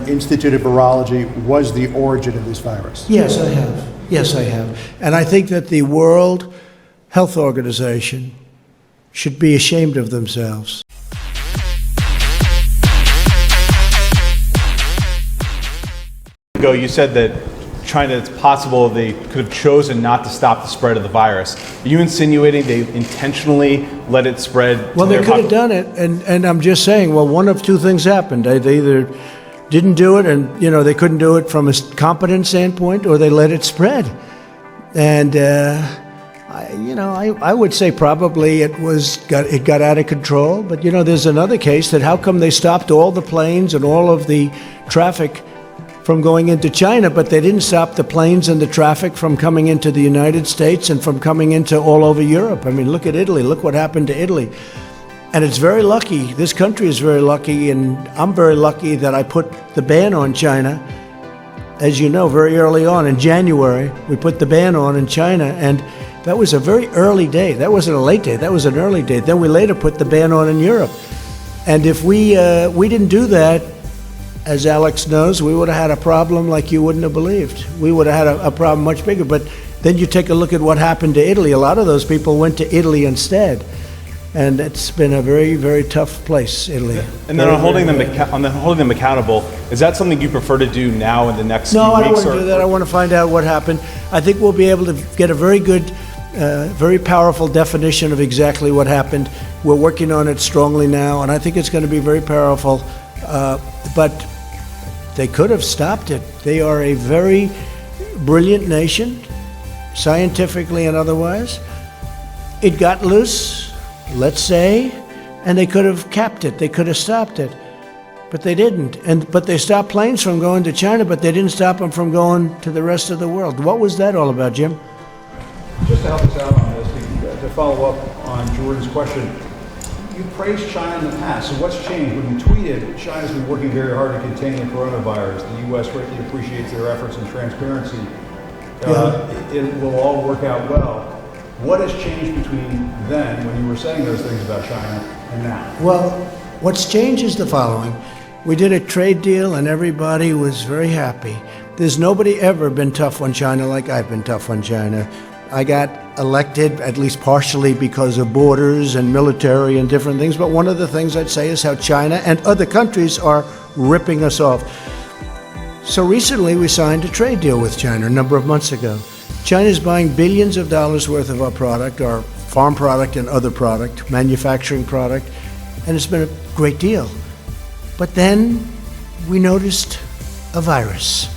Institute of Virology was the origin of this virus? Yes, I have. Yes, I have. And I think that the World Health Organization should be ashamed of themselves. You said that China, it's possible they could have chosen not to stop the spread of the virus. Are you insinuating they intentionally let it spread? Well, they could have done it, and I'm just saying, well, one of two things happened. They either didn't do it, and they couldn't do it from a competent standpoint, or they let it spread. And I would say probably it got out of control. But there's another case that how come they stopped all the planes and all of the traffic from going into China, but they didn't stop the planes and the traffic from coming into the United States and from coming into all over Europe. I mean, look at Italy. Look what happened to Italy. And it's very lucky. This country is very lucky, and I'm very lucky that I put the ban on China. As you know, very early on in January, we put the ban on in China, and that was a very early date. That wasn't a late date. That was an early date. Then we later put the ban on in Europe. And if we didn't do that, as Alex knows, we would have had a problem like you wouldn't have believed. We would have had a problem much bigger. But then you take a look at what happened to Italy. A lot of those people went to Italy instead. And it's been a very, very tough place, Italy. And then on holding them accountable, is that something you prefer to do now in the next few weeks? No, I don't want to do that. I want to find out what happened. I think we'll be able to get a very good, very powerful definition of exactly what happened. We're working on it strongly now, and I think it's going to be very powerful. But they could have stopped it. They are a very brilliant nation, scientifically and otherwise. It got loose, let's say, and they could have capped it. They could have stopped it, but they didn't. But they stopped planes from going to China, but they didn't stop them from going to the rest of the world. What was that all about, Jim? Just to help us out on this, to follow up on Jordan's question, you praised China in the past, so what's changed? When you tweeted, China's been working very hard to contain the coronavirus. The U.S. greatly appreciates their efforts and transparency. It will all work out well. What has changed between then, when you were saying those things about China, and now? Well, what's changed is the following. We did a trade deal and everybody was very happy. There's nobody ever been tough on China like I've been tough on China. I got elected, at least partially because of borders and military and different things, but one of the things I'd say is how China and other countries are ripping us off. So recently we signed a trade deal with China a number of months ago. China's buying billions of dollars worth of our product, our farm product and other product, manufacturing product, and it's been a great deal. But then we noticed a virus,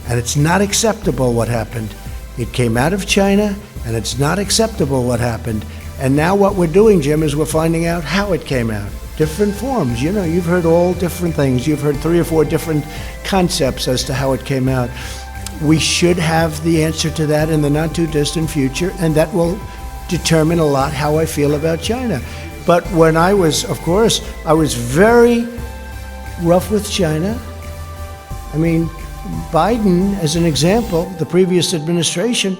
and it's not acceptable what happened. It came out of China, and it's not acceptable what happened. And now what we're doing, Jim, is we're finding out how it came out. Different forms. You've heard all different things. You've heard 3 or 4 different concepts as to how it came out. We should have the answer to that in the not too distant future, and that will determine a lot how I feel about China. But when I was very rough with China. I mean, Biden, as an example, the previous administration,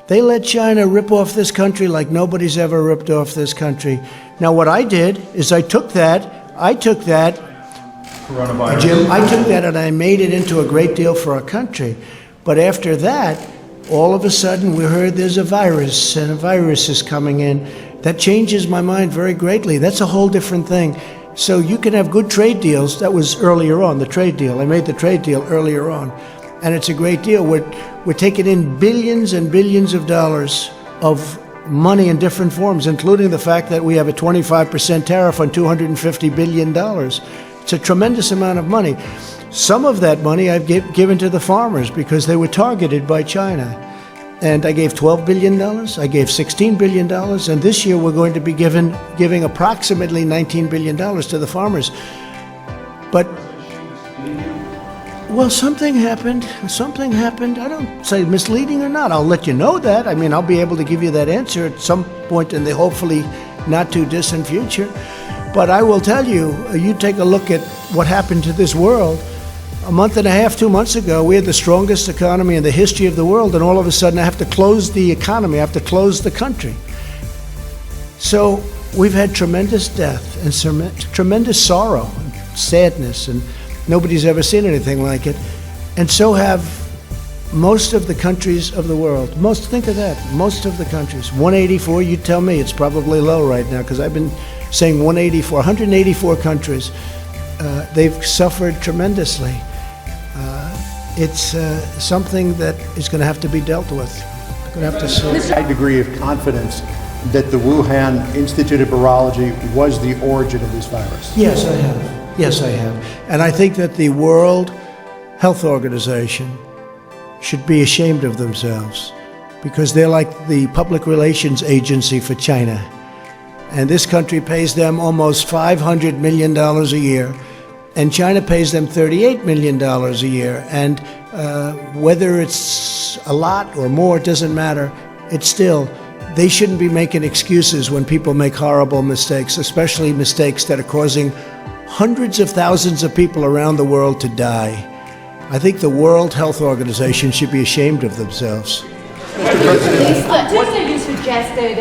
they let China rip off this country like nobody's ever ripped off this country. Now, what I did is I took that, Coronavirus. Jim, I took that and I made it into a great deal for our country. But after that, all of a sudden we heard there's a virus and a virus is coming in. That changes my mind very greatly. That's a whole different thing. So you can have good trade deals. That was earlier on, the trade deal. I made the trade deal earlier on. And it's a great deal. We're taking in billions and billions of dollars of money in different forms, including the fact that we have a 25% tariff on $250 billion. It's a tremendous amount of money. Some of that money I've given to the farmers because they were targeted by China. And I gave $12 billion, I gave $16 billion, and this year we're going to be giving approximately $19 billion to the farmers. But, well, something happened. I don't say misleading or not. I'll let you know that. I mean, I'll be able to give you that answer at some point in the hopefully not too distant future. But I will tell you, you take a look at what happened to this world. A month and a half, 2 months ago, we had the strongest economy in the history of the world, and all of a sudden I have to close the economy, I have to close the country. So we've had tremendous death and tremendous sorrow, and sadness, and Nobody's ever seen anything like it. And so have most of the countries of the world. Think of that, most of the countries. 184, you tell me, it's probably low right now, because I've been saying 184 countries. They've suffered tremendously. It's something that is going to have to be dealt with. Going to have to see. High degree of confidence that the Wuhan Institute of Virology was the origin of this virus. Yes, I have. Yes, I have. And I think that the World Health Organization should be ashamed of themselves, because they're like the public relations agency for China. And this country pays them almost $500 million a year, and China pays them $38 million a year. And whether it's a lot or more, it doesn't matter. It's still, they shouldn't be making excuses when people make horrible mistakes, especially mistakes that are causing hundreds of thousands of people around the world to die. I think the World Health Organization should be ashamed of themselves. Tuesday you suggested